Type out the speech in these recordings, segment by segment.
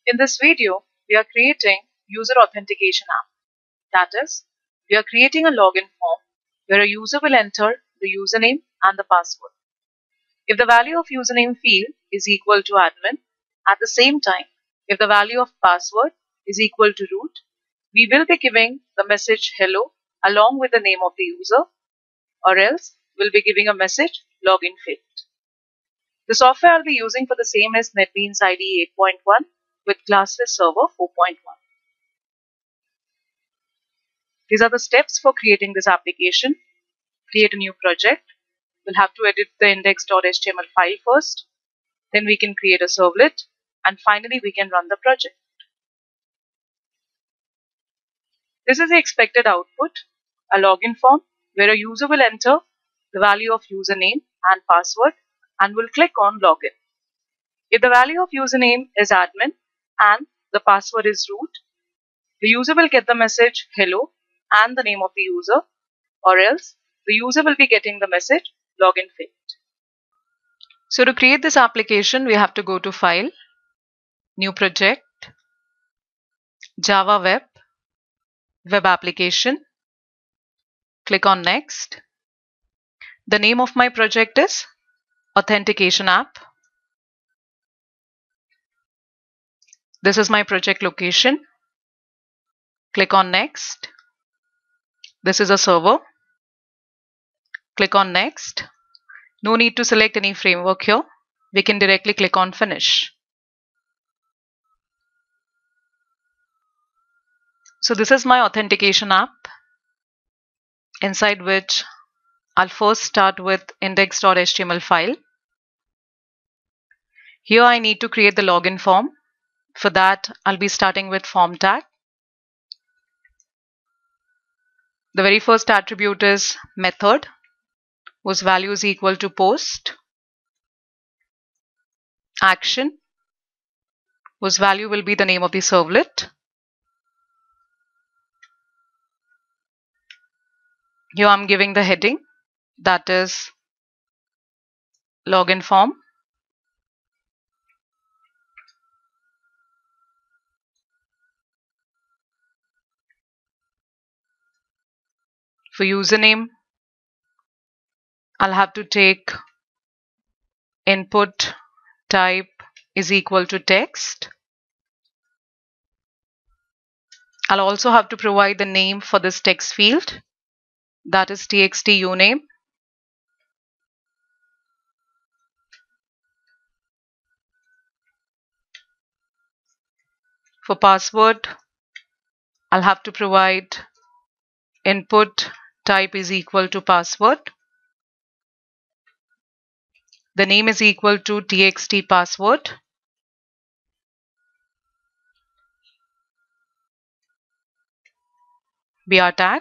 In this video, we are creating user authentication app. That is, we are creating a login form where a user will enter the username and the password. If the value of username field is equal to admin, at the same time, if the value of password is equal to root, we will be giving the message hello along with the name of the user, or else we'll be giving a message login failed. The software I'll be using for the same is NetBeans IDE 8.1 with Classless Server 4.1. These are the steps for creating this application. Create a new project. We'll have to edit the index.html file first. Then we can create a servlet. And finally, we can run the project. This is the expected output, a login form where a user will enter the value of username and password and will click on login. If the value of username is admin and the password is root, the user will get the message hello and the name of the user, or else the user will be getting the message login failed. So to create this application, we have to go to File, New Project, Java Web, Web Application, click on Next. The name of my project is Authentication App. This is my project location. Click on Next. This is a server. Click on Next. No need to select any framework here. We can directly click on Finish. So this is my authentication app, inside which I'll first start with index.html file. Here I need to create the login form. For that, I'll be starting with form tag. The very first attribute is method, whose value is equal to post. Action, whose value will be the name of the servlet. Here I'm giving the heading, that is login form. For username, I'll have to take input type is equal to text. I'll also have to provide the name for this text field, that is txt uname. For password, I'll have to provide input type is equal to password. The name is equal to txt password. BR tag.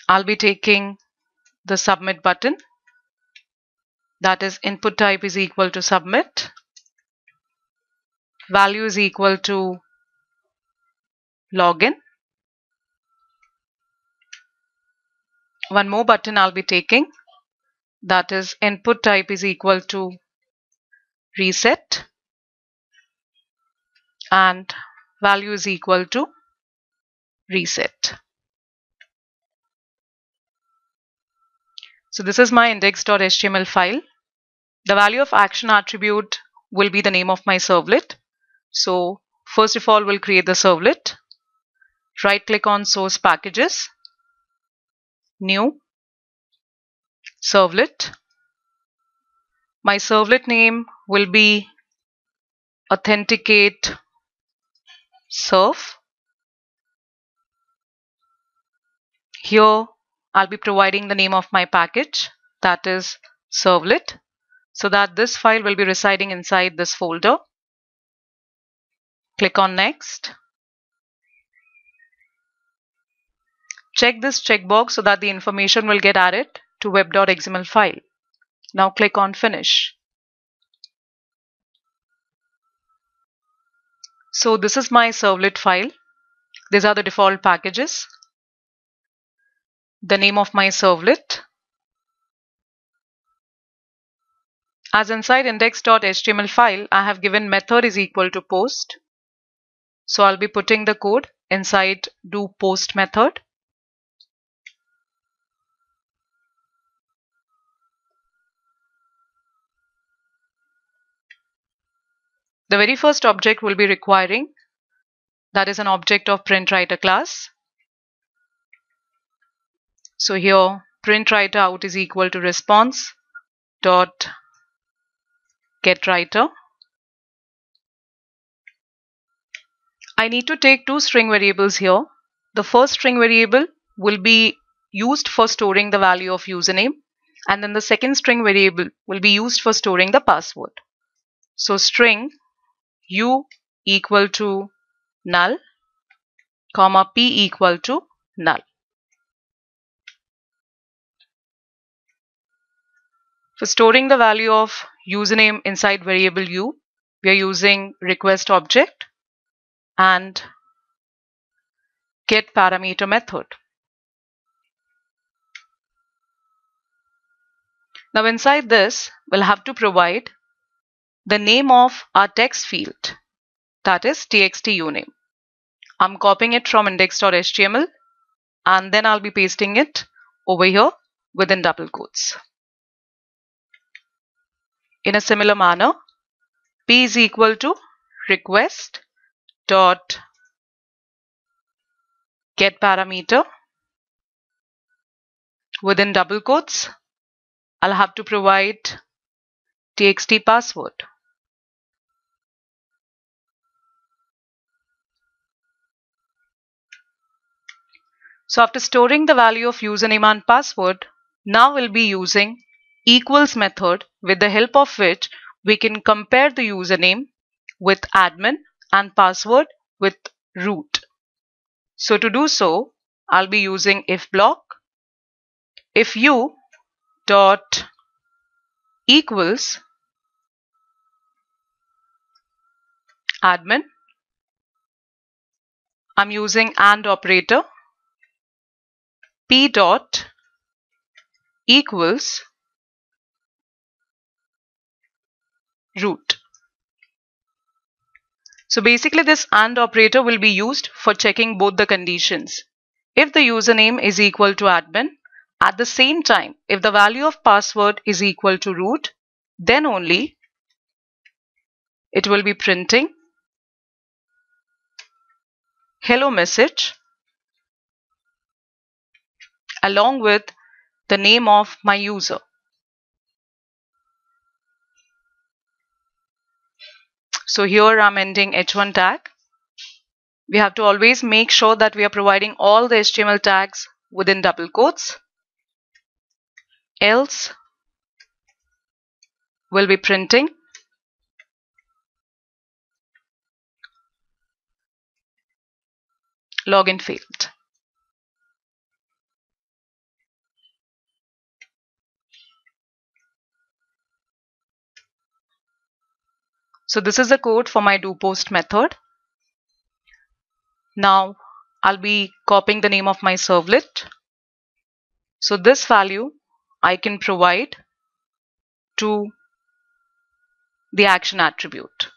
I'll be taking the submit button, that is input type is equal to submit. Value is equal to login. One more button I'll be taking, that is input type is equal to reset and value is equal to reset. So this is my index.html file. The value of action attribute will be the name of my servlet. So first of all, we'll create the servlet. Right click on source packages, new, servlet. My servlet name will be authenticate serve. Here I'll be providing the name of my package, that is servlet, so that this file will be residing inside this folder. Click on next. Check this checkbox so that the information will get added to web.xml file. Now click on finish. So this is my servlet file. These are the default packages. The name of my servlet As inside index.html file, I have given method is equal to post. So I'll be putting the code inside do post method. The very first object will be requiring, that is an object of printWriter class. So here printWriter out is equal to response dot getWriter. I need to take two string variables here. The first string variable will be used for storing the value of username, and then the second string variable will be used for storing the password. So string u equal to null, comma p equal to null. For storing the value of username inside variable u, we are using request object and get parameter method. Now inside this, we'll have to provide the name of our text field, that is txt uname. I'm copying it from index.html and then I'll be pasting it over here within double quotes. In a similar manner, p is equal to request dot get parameter. Within double quotes, I'll have to provide txt password. So after storing the value of username and password, now we'll be using equals method, with the help of which we can compare the username with admin and password with root. So to do so, I'll be using if block. If u dot equals admin, I'm using AND operator. P dot equals root. So basically this AND operator will be used for checking both the conditions. If the username is equal to admin, at the same time, if the value of password is equal to root, then only it will be printing hello message along with the name of my user. So here I'm ending h1 tag. We have to always make sure that we are providing all the HTML tags within double quotes. Else we'll be printing login failed. So this is the code for my do post method. Now I'll be copying the name of my servlet. So this value I can provide to the action attribute.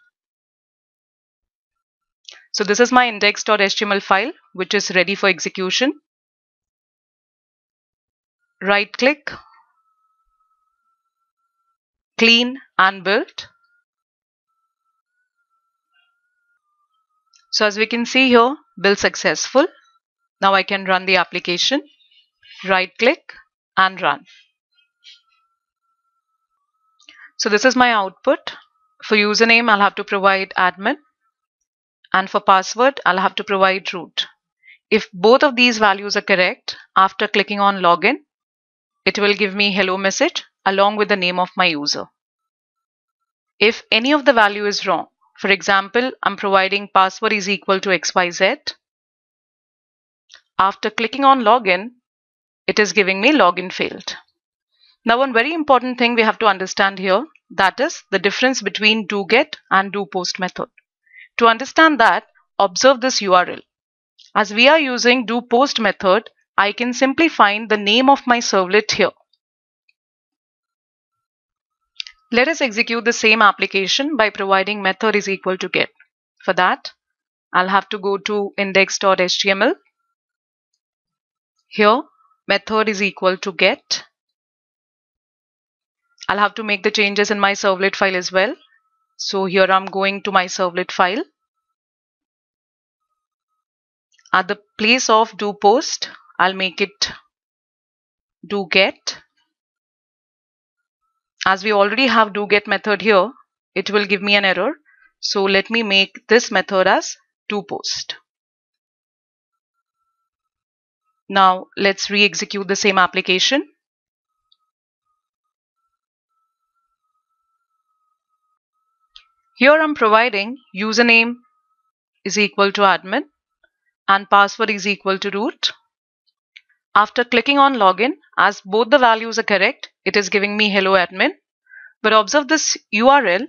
So this is my index.html file which is ready for execution. Right click, clean and build. So as we can see here, build successful. Now I can run the application. Right click and run. So this is my output. For username, I'll have to provide admin, and for password, I'll have to provide root. If both of these values are correct, after clicking on login, it will give me hello message along with the name of my user. If any of the value is wrong, for example, I'm providing password is equal to XYZ. After clicking on login, it is giving me login failed. Now one very important thing we have to understand here, that is the difference between doGet and doPost method. To understand that, observe this URL. As we are using doPost method, I can simply find the name of my servlet here. Let us execute the same application by providing method is equal to get. For that, I'll have to go to index.html. Here, method is equal to get. I'll have to make the changes in my servlet file as well. So here I'm going to my servlet file. At the place of do post, I'll make it do get. As we already have do get method here, it will give me an error. So let me make this method as do post. Now let's re-execute the same application. Here I'm providing username is equal to admin and password is equal to root. After clicking on login, as both the values are correct, it is giving me hello admin. But observe this URL,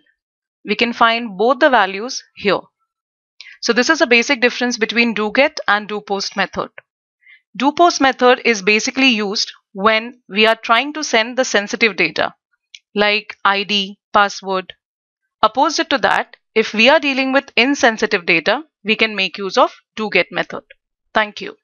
we can find both the values here. So this is a basic difference between doGet and doPost method. DoPost method is basically used when we are trying to send the sensitive data like ID, password. Opposite to that, if we are dealing with insensitive data, we can make use of doGet method. Thank you.